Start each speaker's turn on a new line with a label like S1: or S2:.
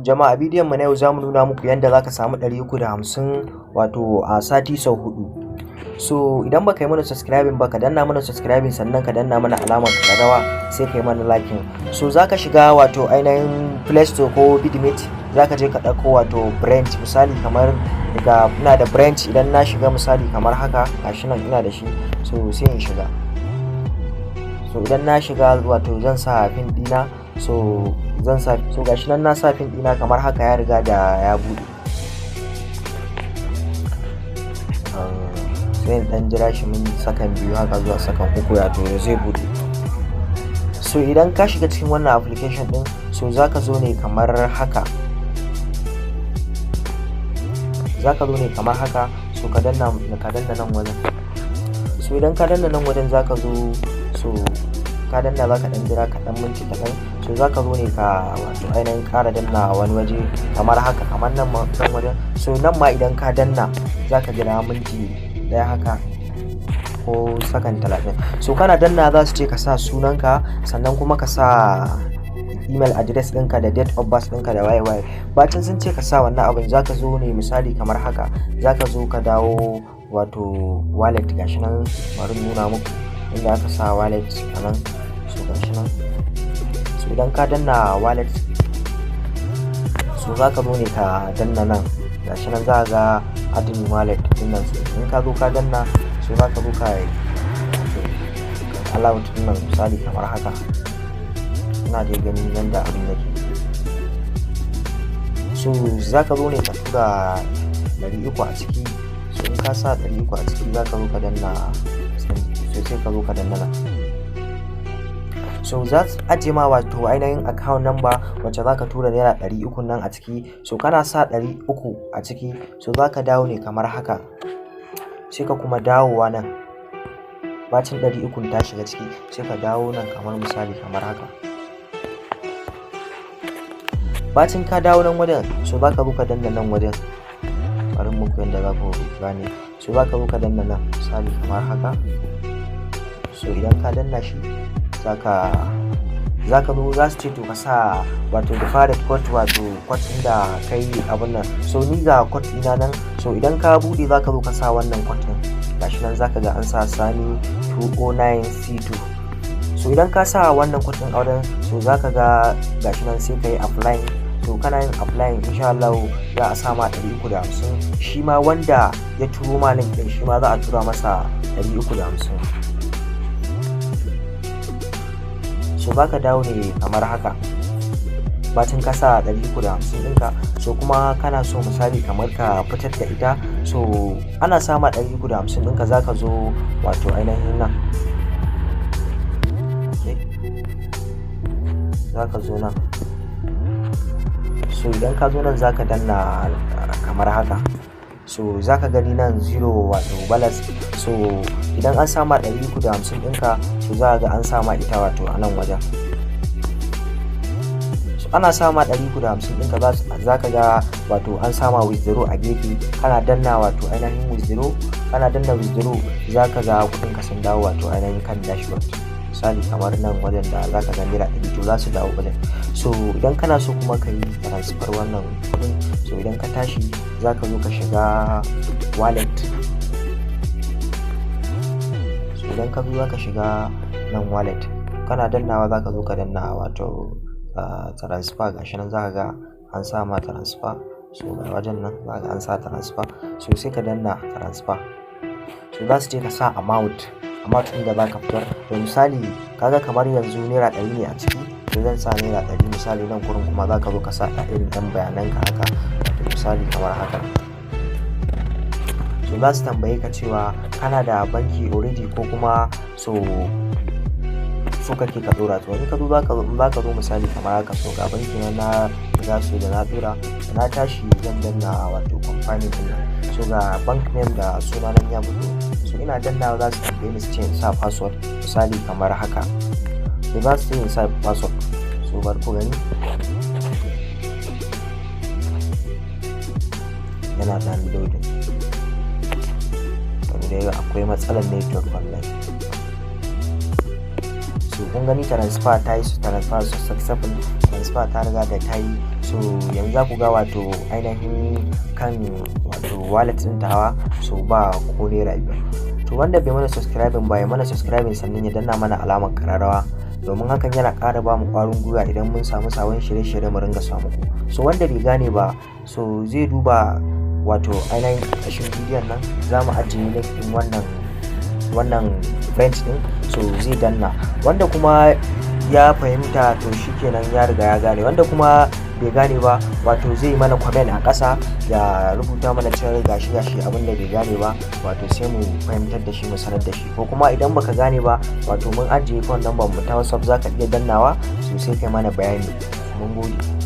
S1: jama'a bidiyon mu na yau zamu nuna muku yanda zaka samu 350 wato a sati sau 4. So idan baka yi mana subscribing ba ka danna mana subscribing sannan ka danna mana alamar ƙararrawa sai ka yi mana liking. So zaka shiga wato ainihin Play Store ko Bidmate, zaka je ka ɗauko wato branch, misali kamar daga ina da branch, idan na shiga misali kamar haka gashi nan ina da shi, so sai in shiga. So idan na shiga wato zan sa pin dina, so gashi nan na sa pin dina kamar haka ya riga da ya bude. Sai dan jira shi mun sakan 2 haka zuwa sakan 3 ya to zai bude. So idan ka shiga cikin wannan application din, so zaka zo ne kamar haka, so ka danna nan wajen. So idan ka danna nan wajen zaka zo, so ka danna zaka dan jira kaɗan minti kaɗan, so zaka zo ne ka wato ainihin ƙara danna wani waje kamar haka, kamar nan wajen. So nan ma idan ka danna zaka jira minti ɗaya haka ko sakan 30. So kana danna za su ce ka sa sunanka, sannan kuma ka sa email address ɗinka da date of birth ɗinka da waye. Bacin sun ce ka sa wannan abin, zaka zo ne misali kamar haka, zaka zo ka dawo wato wallet, gashi nan bari nuna muku inda aka sa wallet a nan. So gashi nan, so idan ka danna wallet, so zaka zo ne ka danna nan, gashi nan za ga admin wallet din nan. So in ka zo ka danna, so zaka zo ka allow din nan misali kamar haka, ina da gani yanda abin yake. So zaka zo ne ka tura 300 a ciki. So in ka sa 300 a ciki zaka zo ka danna, sai ka zo ka danna nan. So za su ajiye ma wato ainihin account number wacce zaka tura naira 300 nan a ciki. So kana sa 300 a ciki, so zaka dawo ne kamar haka, sai ka kuma dawowa nan. Bacin 300 ta shiga ciki, sai ka dawo nan kamar misali kamar haka. Bacin ka dawo nan wajen, so zaka zo ka danna nan wajen, bari muku yanda za ku gane. So zaka zo ka danna nan misali kamar haka. So idan ka danna shi, zaka zo za su ce to ka sa wato default code, wato code ɗin da kai abun nan. So ni ga code ɗina nan, so idan ka bude zaka zo ka sa wannan code ɗin, gashi nan zaka ga an sa Sani 209C2. So idan ka sa wannan code ɗin a wajen, so zaka ga gashi nan sai kai apply. So kana yin apply, insha Allah za a sa ma 350. Shi ma wanda ya turo ma link ɗin, shi ma za a tura masa 350. So zaka dawo ne kamar haka, bacin ka sa 350 ɗinka. So kuma kana so misali kamar ka fitar da ita, so ana sama 350 ɗinka, zaka zo wato ainihin nan, zaka zo nan. So idan ka zo nan zaka danna kamar haka, so zaka gani nan 0 wato balance. So idan an sama 350 ɗinka, so za ga an sama ita wato a nan wajen. So ana sama 350 ɗinka, za ka ga wato an sama withdraw a gefe. Kana danna wato ainihin withdraw, kana danna withdraw, za ka ga kuɗin ka sun dawo wato ainihin kan dashboard. Misali kamar nan wajen da za ka ga naira 100, to za su dawo wajen. So idan kana so kuma ka yi transfer wannan kuɗin, so idan ka tashi za ka zo ka shiga wallet. So idan ka zo za ka shiga nan wallet, kana dannawa za ka zo ka danna wato transfer, gashi nan za ka ga an sa ma transfer. So ga wajen nan za ka an sa transfer, so sai ka danna transfer. So za su ce ka sa amount ɗin da za ka fitar. To misali kaga kamar yanzu naira 100 ne a ciki, to zan sa naira 100 misali. Nan gurin kuma za ka zo ka sa irin ɗan bayananka haka, to misali kamar haka. So za su tambaye ka cewa kana da banki already ko kuma so kake ka dora. To in ka zo za ka zo misali kamar haka, so ga banki na riga so da na dora, da na tashi zan danna wato company din nan. So ga bank name da suna nan ya fito, so ina dannawa za su tambaye ni su ce in sa password misali kamar haka. So za su ce in sa password, so bar ku gani yana downloading, saboda akwai matsalar network wallahi. So kun gani transfer ta yi su, transfer successful, transfer ta riga da ta yi. so yanzu za ku ga wato ainihin kan wato wallet ɗin tawa so ba ko naira 5. to wanda bai mana subscribing ba ya mana subscribing sannan ya danna mana alamar kararrawa, domin hakan yana ƙara ba mu ƙwarin gwiwa idan mun samu sabon shirye-shirye mu ringa samu ku. So wanda bai gane ba so zai duba wato ainihin ƙarshen bidiyon nan, za mu ajiye link ɗin wannan event ɗin, so zai danna. Wanda kuma ya fahimta to shikenan ya riga ya gane, wanda kuma bai gane ba wato zai mana comment a ƙasa ya rubuta mana cewa gashi abin da bai gane ba, wato sai mu fahimtar da shi mu sanar da shi. Ko kuma idan baka gane ba wato mun ajiye phone number mu ta WhatsApp zaka iya dannawa so sai kai mana bayani. Mun gode.